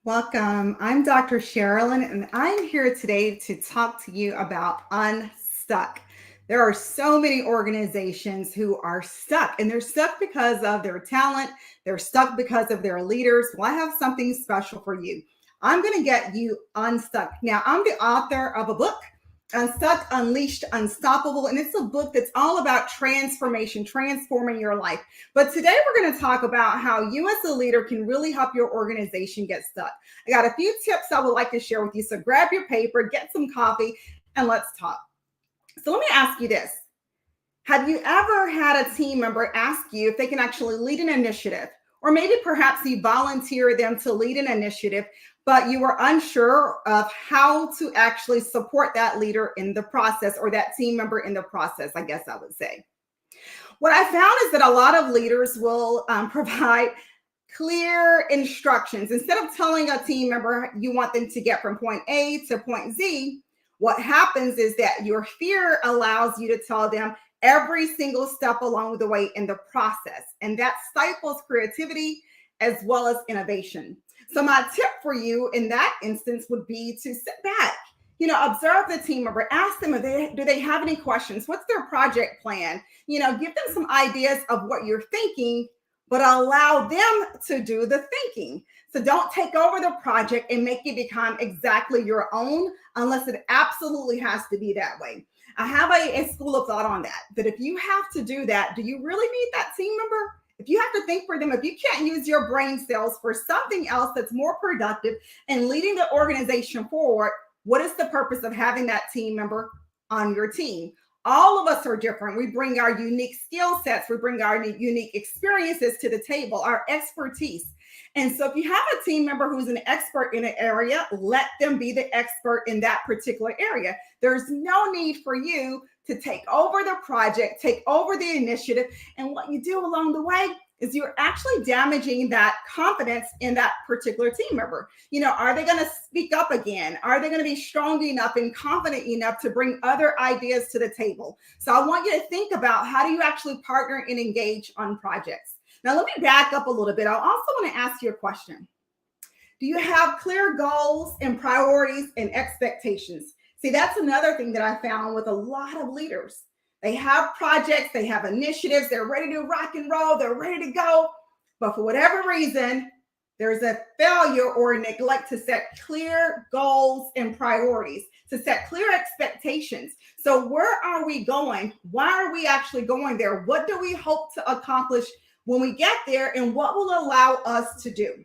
Welcome. I'm Dr. Sherilyn, and I'm here today to talk to you about Unstuck. There are so many organizations who are stuck, and they're stuck because of their talent. They're stuck because of their leaders. Well, I have something special for you. I'm going to get you unstuck. Now, I'm the author of a book, Unstuck, Unleashed, Unstoppable, and it's a book that's all about transformation, transforming your life. But today we're going to talk about how you as a leader can really help your organization get stuck. I got a few tips I would like to share with you. So grab your paper, get some coffee, and let's talk. So let me ask you this. Have you ever had a team member ask you if they can actually lead an initiative? Or maybe perhaps you volunteer them to lead an initiative, but you were unsure of how to actually support that leader in the process or that team member in the process, I guess I would say. What I found is that a lot of leaders will provide clear instructions. Instead of telling a team member you want them to get from point A to point Z, what happens is that your fear allows you to tell them every single step along the way in the process. And that stifles creativity as well as innovation. So my tip for you in that instance would be to sit back, observe the team member, ask them if do they have any questions? What's their project plan? Give them some ideas of what you're thinking, but allow them to do the thinking. So don't take over the project and make it become exactly your own unless it absolutely has to be that way. I have a school of thought on that if you have to do that, do you really need that team member? If you have to think for them, if you can't use your brain cells for something else that's more productive and leading the organization forward, what is the purpose of having that team member on your team? All of us are different. We bring our unique skill sets. We bring our unique experiences to the table, our expertise. And so if you have a team member who's an expert in an area, let them be the expert in that particular area. There's no need for you to take over the project, take over the initiative. And what you do along the way is you're actually damaging that confidence in that particular team member. Are they going to speak up again? Are they going to be strong enough and confident enough to bring other ideas to the table? So I want you to think about how do you actually partner and engage on projects. Now, let me back up a little bit. I also want to ask you a question. Do you have clear goals and priorities and expectations? See, that's another thing that I found with a lot of leaders. They have projects, they have initiatives, they're ready to rock and roll, they're ready to go. But for whatever reason, there's a failure or a neglect to set clear goals and priorities, to set clear expectations. So where are we going? Why are we actually going there? What do we hope to accomplish when we get there? And what will allow us to do?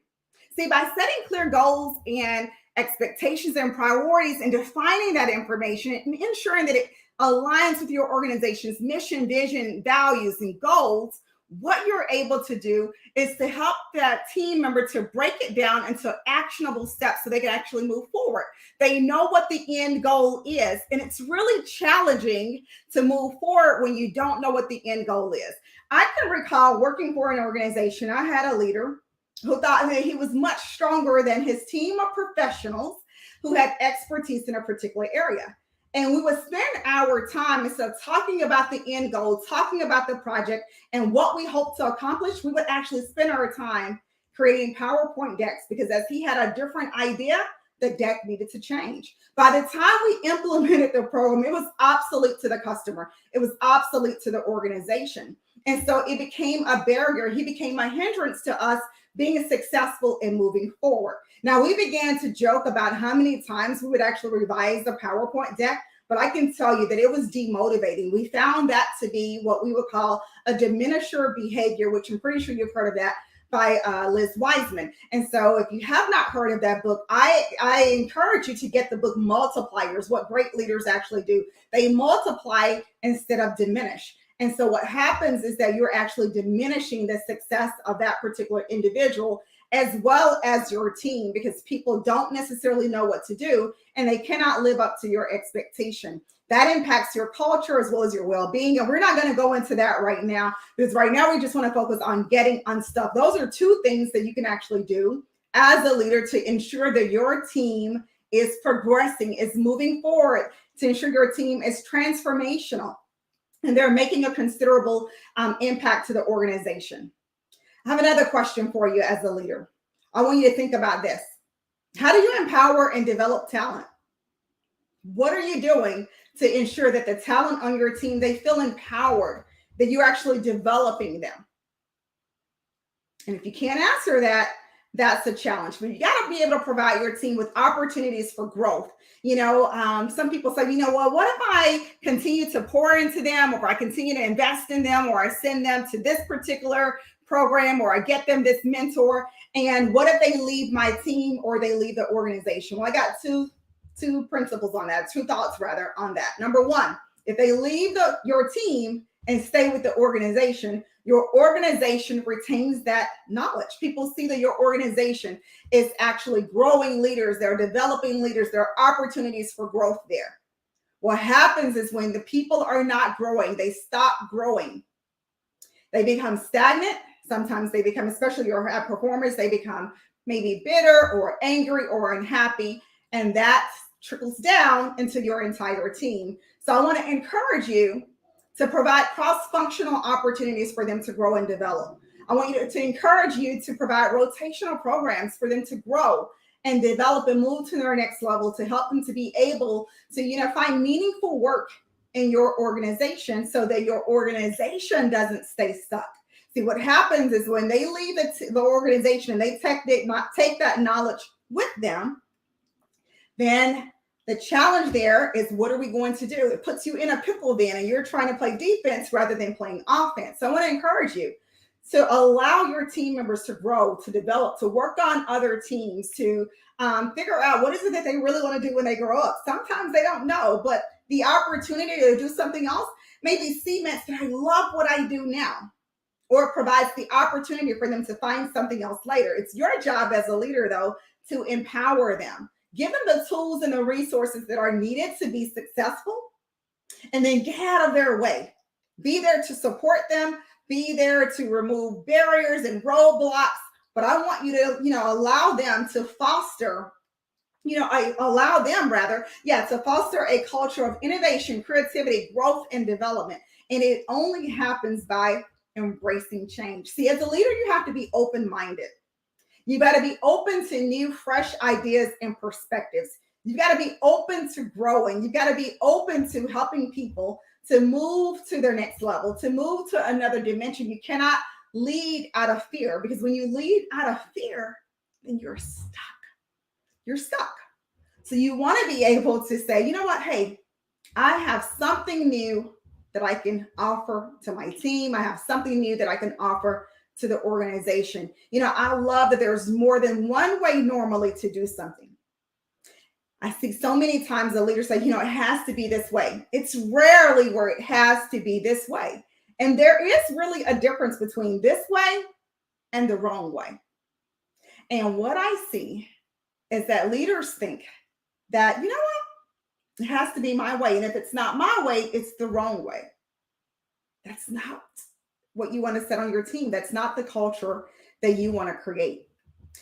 See, by setting clear goals and expectations and priorities and defining that information and ensuring that it aligns with your organization's mission, vision, values, and goals, what you're able to do is to help that team member to break it down into actionable steps so they can actually move forward. They know what the end goal is, and it's really challenging to move forward when you don't know what the end goal is. I can recall working for an organization. I had a leader who thought that he was much stronger than his team of professionals who had expertise in a particular area. And we would spend our time, instead of talking about the end goal, talking about the project and what we hope to accomplish, we would actually spend our time creating PowerPoint decks because as he had a different idea, the deck needed to change. By the time we implemented the program, it was obsolete to the customer. It was obsolete to the organization. And so it became a barrier. He became a hindrance to us being successful in moving forward. Now, we began to joke about how many times we would actually revise the PowerPoint deck, but I can tell you that it was demotivating. We found that to be what we would call a diminisher behavior, which I'm pretty sure you've heard of that by Liz Wiseman. And so if you have not heard of that book, I encourage you to get the book Multipliers, what great leaders actually do. They multiply instead of diminish. And so what happens is that you're actually diminishing the success of that particular individual as well as your team because people don't necessarily know what to do and they cannot live up to your expectation. That impacts your culture as well as your well-being. And we're not going to go into that right now because right now we just want to focus on getting unstuck. Those are two things that you can actually do as a leader to ensure that your team is progressing, is moving forward, to ensure your team is transformational and they're making a considerable impact to the organization. I have another question for you as a leader. I want you to think about this. How do you empower and develop talent? What are you doing to ensure that the talent on your team, they feel empowered, that you're actually developing them? And if you can't answer that, that's a challenge. But you got to be able to provide your team with opportunities for growth. Some people say, well, what if I continue to pour into them, or I continue to invest in them, or I send them to this particular program, or I get them this mentor? And what if they leave my team or they leave the organization? Well, I got two principles on that, two thoughts rather on that. Number one, if they leave your team and stay with the organization, your organization retains that knowledge. People see that your organization is actually growing leaders, they're developing leaders, there are opportunities for growth there. What happens is when the people are not growing, they stop growing. They become stagnant. Sometimes they become, especially your performers, they become maybe bitter or angry or unhappy. And that trickles down into your entire team. So I want to encourage you to provide cross-functional opportunities for them to grow and develop. I want you to encourage you to provide rotational programs for them to grow and develop and move to their next level, to help them to be able to, find meaningful work in your organization so that your organization doesn't stay stuck. See, what happens is when they leave the organization and they take that knowledge with them, then the challenge there is, what are we going to do? It puts you in a pickle then, and you're trying to play defense rather than playing offense. So I want to encourage you to allow your team members to grow, to develop, to work on other teams, to figure out what is it that they really want to do when they grow up. Sometimes they don't know, but the opportunity to do something else maybe cements that I love what I do now, or provides the opportunity for them to find something else later. It's your job as a leader, though, to empower them. Give them the tools and the resources that are needed to be successful, and then get out of their way. Be there to support them. Be there to remove barriers and roadblocks. But I want you to, allow them to foster, to foster a culture of innovation, creativity, growth, and development. And it only happens by embracing change. See, as a leader, you have to be open-minded. You got to be open to new, fresh ideas and perspectives. You got to be open to growing. You got to be open to helping people to move to their next level, to move to another dimension. You cannot lead out of fear, because when you lead out of fear, then you're stuck. You're stuck. So you want to be able to say, you know what? Hey, I have something new that I can offer to my team. I have something new that I can offer to the organization. I love that there's more than one way normally to do something. I see so many times the leaders say, it has to be this way. It's rarely where it has to be this way. And there is really a difference between this way and the wrong way. And what I see is that leaders think that, it has to be my way. And if it's not my way, it's the wrong way. That's not what you want to set on your team. That's not the culture that you want to create.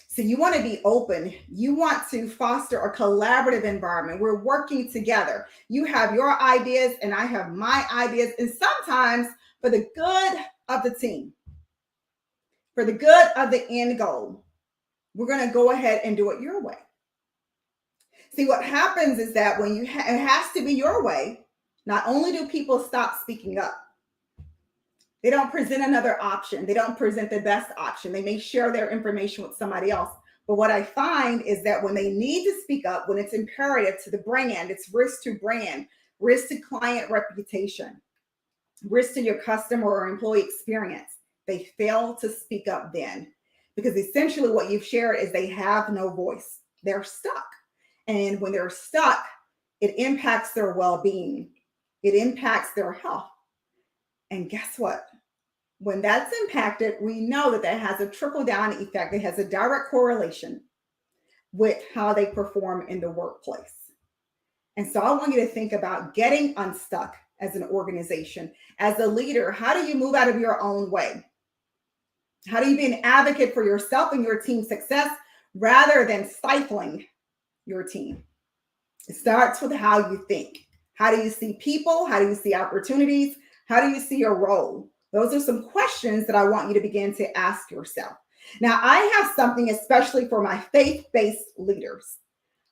So you want to be open. You want to foster a collaborative environment. We're working together. You have your ideas and I have my ideas. And sometimes for the good of the team, for the good of the end goal, we're going to go ahead and do it your way. See, what happens is that when it has to be your way, not only do people stop speaking up, they don't present another option. They don't present the best option. They may share their information with somebody else. But what I find is that when they need to speak up, when it's imperative to the brand, it's risk to brand, risk to client reputation, risk to your customer or employee experience, they fail to speak up then. Because essentially what you've shared is they have no voice. They're stuck. And when they're stuck, it impacts their well-being. It impacts their health. And guess what? When that's impacted, we know that has a trickle-down effect. It has a direct correlation with how they perform in the workplace. And so I want you to think about getting unstuck as an organization. As a leader, how do you move out of your own way? How do you be an advocate for yourself and your team's success rather than stifling your team? It starts with how you think. How do you see people? How do you see opportunities? How do you see your role? Those are some questions that I want you to begin to ask yourself. Now, I have something especially for my faith based leaders.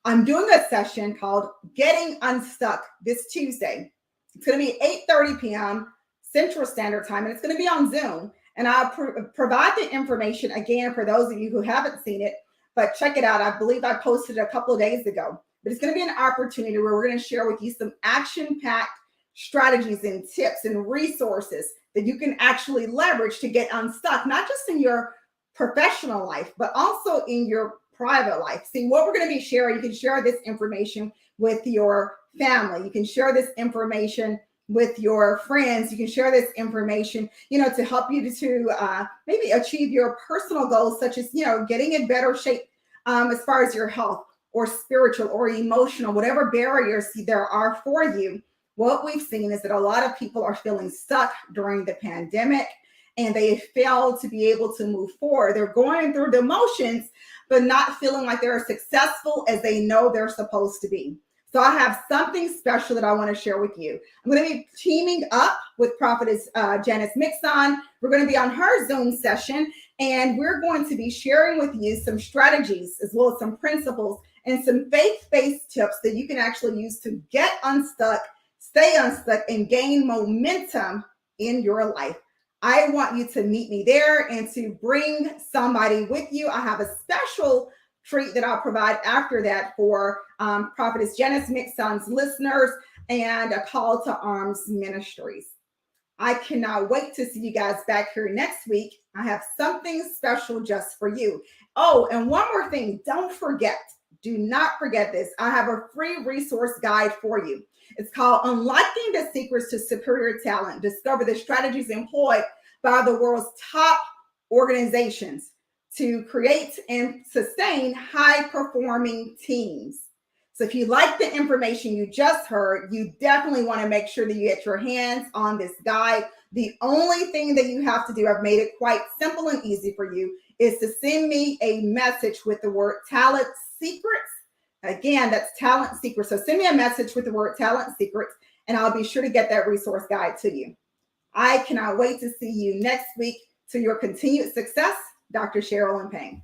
I'm doing a session called Getting Unstuck this Tuesday. It's going to be 8:30 p.m. Central Standard Time, and it's going to be on Zoom. And I'll provide the information again for those of you who haven't seen it, but check it out. I believe I posted it a couple of days ago. But it's going to be an opportunity where we're going to share with you some action packed strategies and tips and resources that you can actually leverage to get unstuck, not just in your professional life, but also in your private life. See, what we're going to be sharing, you can share this information with your family. You can share this information with your friends. You can share this information, to help you to maybe achieve your personal goals, such as, getting in better shape as far as your health or spiritual or emotional, whatever barriers there are for you. What we've seen is that a lot of people are feeling stuck during the pandemic and they fail to be able to move forward. They're going through the motions, but not feeling like they're as successful as they know they're supposed to be. So I have something special that I want to share with you. I'm going to be teaming up with Prophetess Janice Mixon. We're going to be on her Zoom session, and we're going to be sharing with you some strategies as well as some principles and some faith-based tips that you can actually use to get unstuck, stay unstuck, and gain momentum in your life. I want you to meet me there and to bring somebody with you. I have a special treat that I'll provide after that for Prophetess Janice Mixon's listeners and a Call to Arms Ministries. I cannot wait to see you guys back here next week. I have something special just for you. Oh, and one more thing, do not forget this. I have a free resource guide for you. It's called Unlocking the Secrets to Superior Talent. Discover the strategies employed by the world's top organizations to create and sustain high-performing teams. So if you like the information you just heard, you definitely want to make sure that you get your hands on this guide. The only thing that you have to do, I've made it quite simple and easy for you, is to send me a message with the word talent secrets. Again, that's talent secrets. So send me a message with the word talent secrets, and I'll be sure to get that resource guide to you. I cannot wait to see you next week. To your continued success, Dr. Sherilyn Payne.